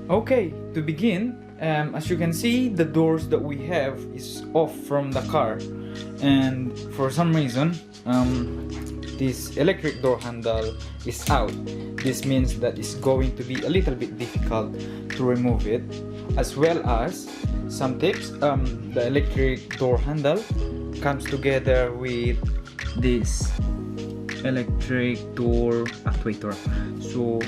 Okay, to begin, as you can see, the doors that we have is off from the car, and for some reason this electric door handle is out. This means that it's going to be a little bit difficult to remove it, as well as some tips. The electric door handle comes together with this electric door actuator. So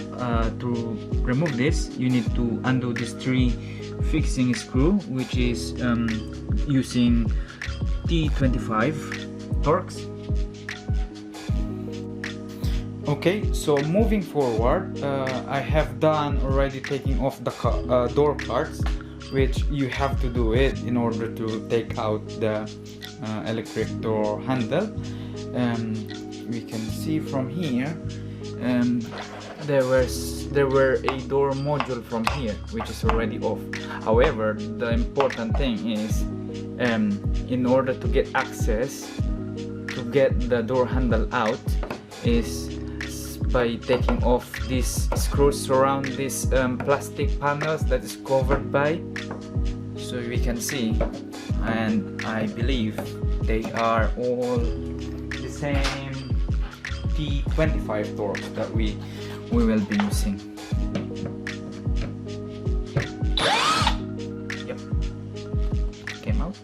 to remove this, you need to undo these three fixing screw, which is using T25 Torx. Okay, so moving forward, I have done already taking off the door parts, which you have to do it in order to take out the electric door handle. We can see from here there were a door module from here which is already off. However, the important thing is in order to get access to get the door handle out is by taking off these screws around these plastic panels that is covered by, so we can see, and I believe they are all the same T25 Torx that we will be using. Yep, came out.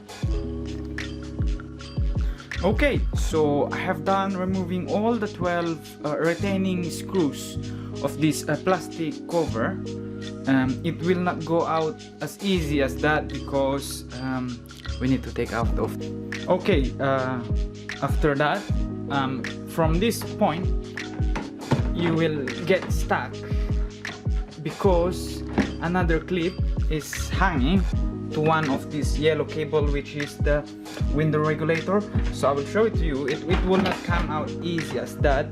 Okay, so I have done removing all the 12 retaining screws of this plastic cover. It will not go out as easy as that because we need to take out of. Okay, after that, from this point you will get stuck because another clip is hanging to one of this yellow cable, which is the window regulator. So I will show it to you. It will not come out easy as that,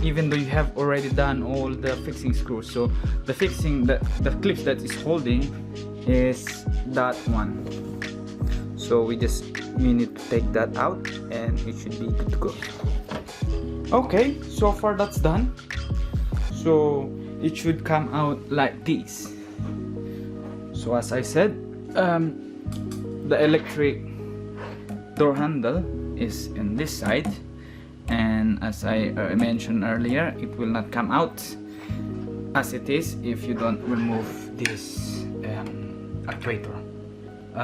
even though you have already done all the fixing screws. So the clips that is holding is that one. So we need to take that out and it should be good to go. Okay, so far that's done. So it should come out like this. So as I said, the electric door handle is in this side, and as I mentioned earlier, it will not come out as it is if you don't remove this actuator,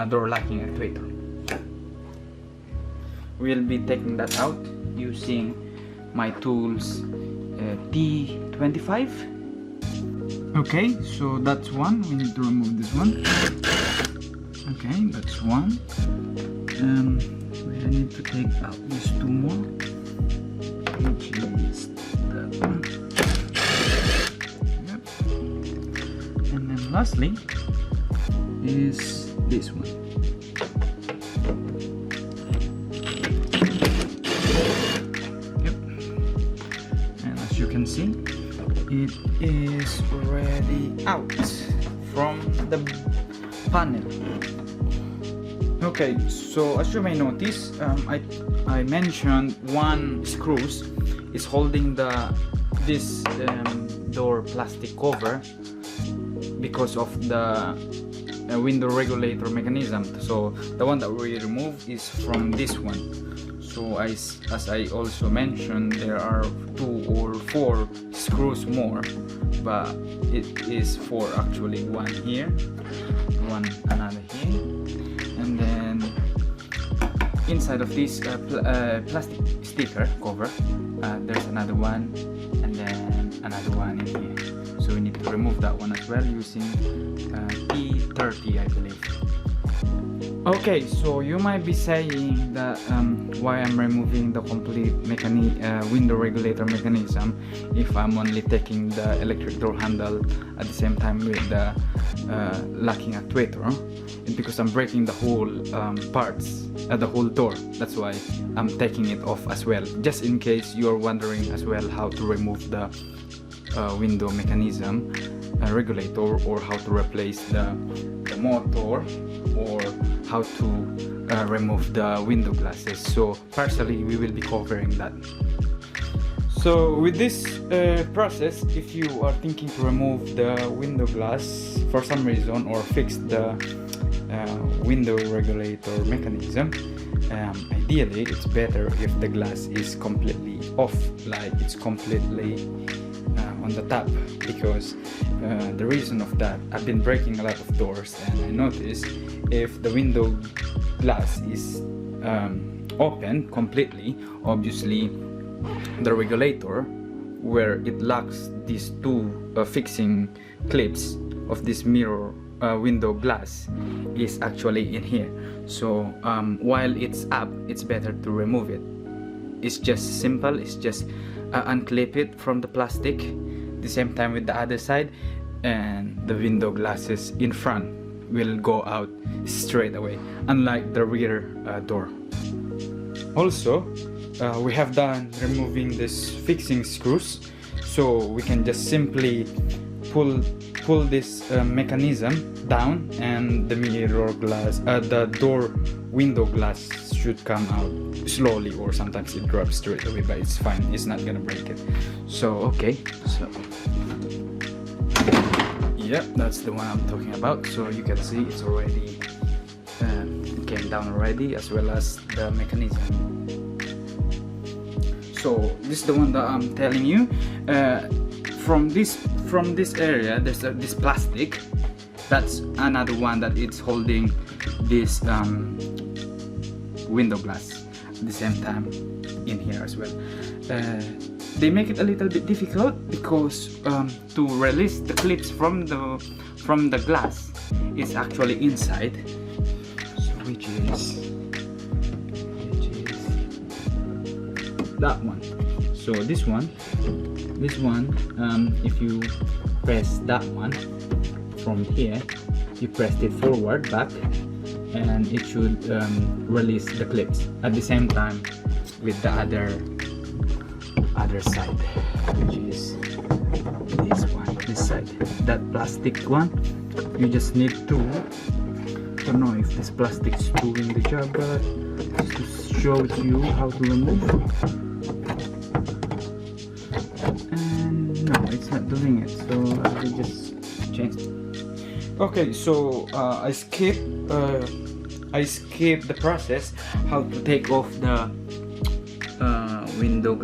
door locking actuator. We'll be taking that out using my tools T25. Okay, so that's one. We need to remove this one. Okay, that's one. We need to take out these two more, which is that one. Yep. And then lastly is this one. Yep. And as you can see, it is already out from the panel. Okay, so as you may notice, I mentioned one screws is holding this door plastic cover because of the window regulator mechanism. So the one that we remove is from this one. So as I also mentioned, there are 2 or 4 screws more, but it is 4 actually. One here, another here, and then inside of this plastic sticker cover there's another one, and then another one in here. So we need to remove that one as well using T30, I believe. Okay, so you might be saying that why I'm removing the complete window regulator mechanism if I'm only taking the electric door handle at the same time with the locking actuator. It's because I'm breaking the whole parts, the whole door. That's why I'm taking it off as well, just in case you're wondering as well how to remove the window mechanism regulator, or how to replace the motor, or how to remove the window glasses. So partially we will be covering that. So with this process, if you are thinking to remove the window glass for some reason or fix the window regulator mechanism, ideally it's better if the glass is completely off, like it's completely on the top, because the reason of that, I've been breaking a lot of doors and I noticed if the window glass is open completely, obviously the regulator where it locks these two fixing clips of this mirror window glass is actually in here. So while it's up, it's better to remove it. It's just simple, it's just unclip it from the plastic, the same time with the other side, and the window glasses in front will go out straight away, unlike the rear door. Also, we have done removing this fixing screws, so we can just simply pull this mechanism down, and the mirror glass, the door window glass should come out slowly, or sometimes it drops straight away, but it's fine, it's not gonna break it. So okay, so yeah, that's the one I'm talking about. So you can see it's already it came down already, as well as the mechanism. So this is the one that I'm telling you. From this area, there's this plastic. That's another one that it's holding this window glass at the same time in here as well. They make it a little bit difficult because to release the clips from the glass, it's actually inside. So which is that one. So this one, if you press that one from here, you press it forward, back, and it should release the clips at the same time with the other side, which is this one, this side. That plastic one, you just need to, I don't know if this plastic is doing the job, but just to show you how to remove. And no, it's not doing it, so I will just change it. Okay, so I skip the process how to take off the window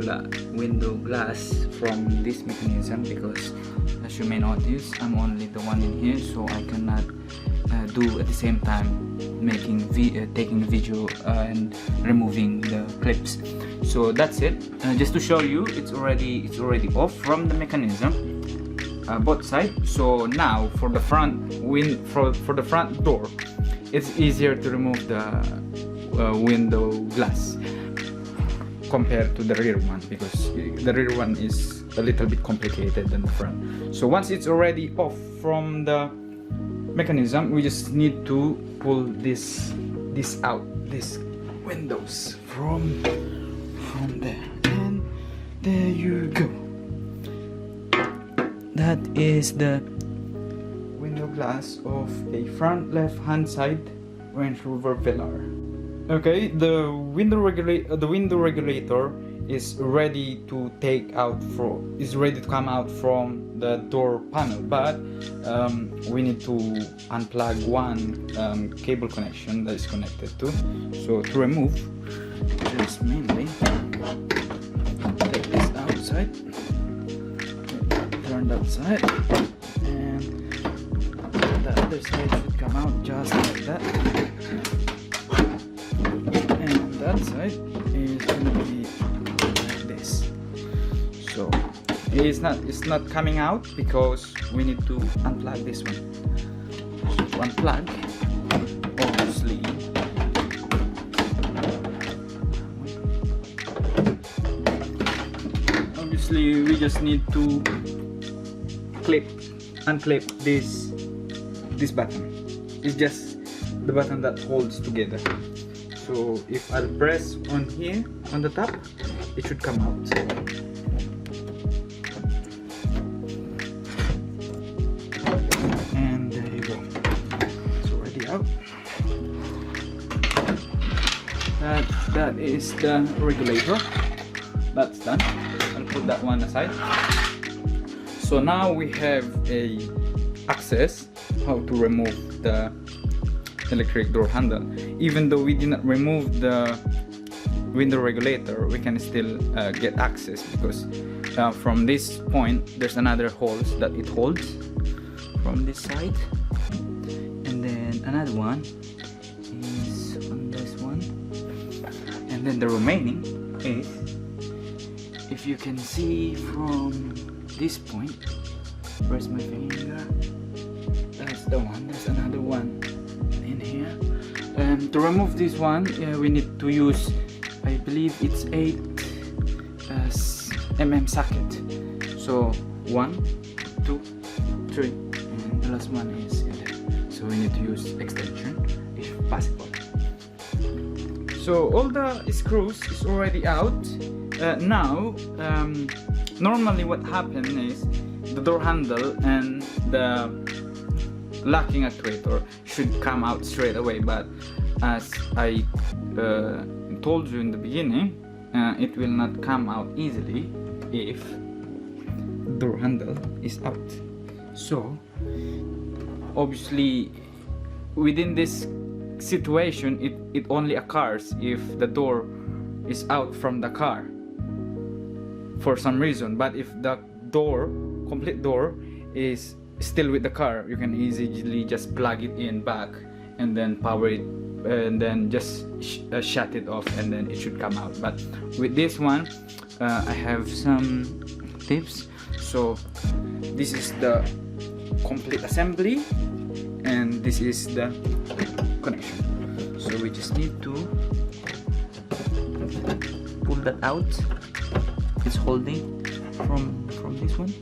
glass from this mechanism, because as you may notice, I'm only the one in here, so I cannot do at the same time taking video and removing the clips. So that's it. Just to show you, it's already off from the mechanism, both sides. So now for the front for the front door, it's easier to remove the window glass compared to the rear one, because the rear one is a little bit complicated than the front. So once it's already off from the mechanism, we just need to pull this out, these windows from there, and there you go. That is the window glass of a front left hand side Range Rover Velar. Okay, the window regulator is ready to come out from the door panel, but we need to unplug one cable connection that is connected to. So to remove, just mainly take this outside, turn that side, and the other side should come out just like that. And that side is gonna be like this. So it's not coming out because we need to unplug this one. So to unplug, obviously we just need to unclip this button. It's just the button that holds together. So if I'll press on here on the top, it should come out. And there you go. It's already out. That is the regulator. that's done. I'll put that one aside. So now we have a access how to remove the electric door handle. Even though we did not remove the window regulator, we can still get access, because from this point there's another holes that it holds from this side, and then another one is on this one, and then the remaining is, if you can see from this point, where's my finger, that's the one, there's another one in here. To remove this one, we need to use, I believe it's 8 mm socket. So 1, 2, 3, and the last one is there. So we need to use extension if possible. So all the screws is already out. Now normally what happens is the door handle and the locking actuator should come out straight away, but as I told you in the beginning, it will not come out easily if the door handle is out. So obviously within this situation it only occurs if the door is out from the car for some reason. But if the door, complete door, is still with the car, you can easily just plug it in back and then power it, and then just shut it off, and then it should come out. But with this one, I have some tips. So this is the complete assembly, and this is the connection. So we just need to pull that out. It's holding from this one.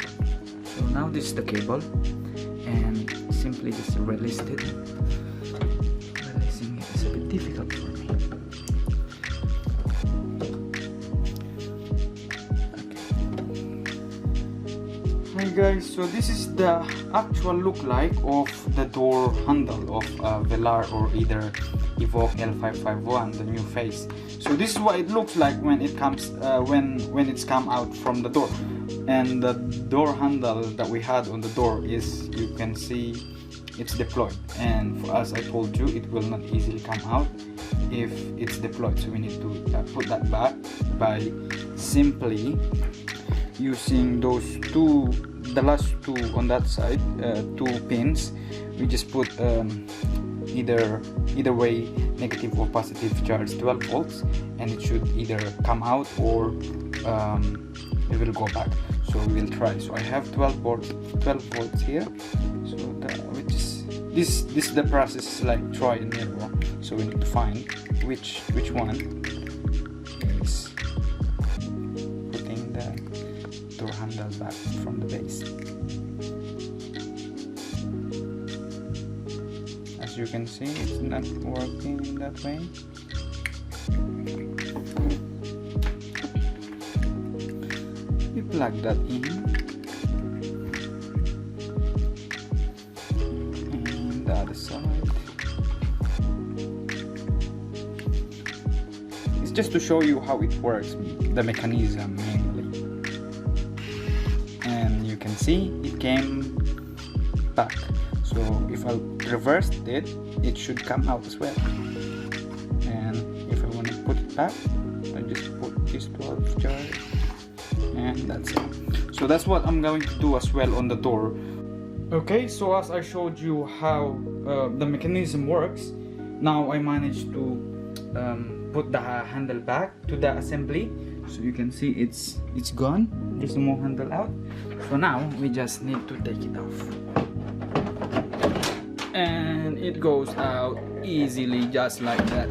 So now this is the cable, and simply just release it. Releasing it is a bit difficult for me. Okay. Hi guys, so this is the actual look like of the door handle of Velar or either Evoque L551, the new face. So this is what it looks like when it comes when it's come out from the door. And the door handle that we had on the door is, you can see, it's deployed, and as I told you, it will not easily come out if it's deployed. So we need to put that back by simply using those two, the last two on that side, 2 pins. We just put either way, negative or positive charge, 12 volts, and it should either come out or it will go back. So we will try. So I have 12 volts here. So which is this the process is like try and error. So we need to find which one is putting the door handle back from the base. As you can see, it's not working that way. We plug that in, and the other side. It's just to show you how it works, the mechanism mainly. And you can see it came back. So if I reversed it, it should come out as well. And if I want to put it back, I just put this 12 charge, and that's it. So that's what I'm going to do as well on the door. Okay, so as I showed you how the mechanism works, now I managed to put the handle back to the assembly. So you can see it's gone. There's no more handle out. So now we just need to take it off, and it goes out easily, just like that.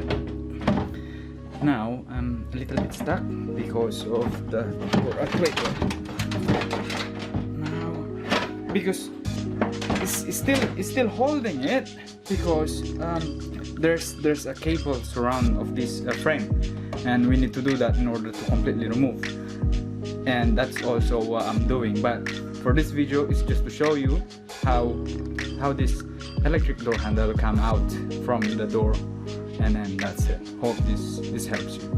Now I'm a little bit stuck because of the actuator. Now, because it's still holding it, because there's a cable surround of this frame, and we need to do that in order to completely remove. And that's also what I'm doing. But for this video, it's just to show you how this electric door handle come out from the door, and then that's it. Hope this helps you.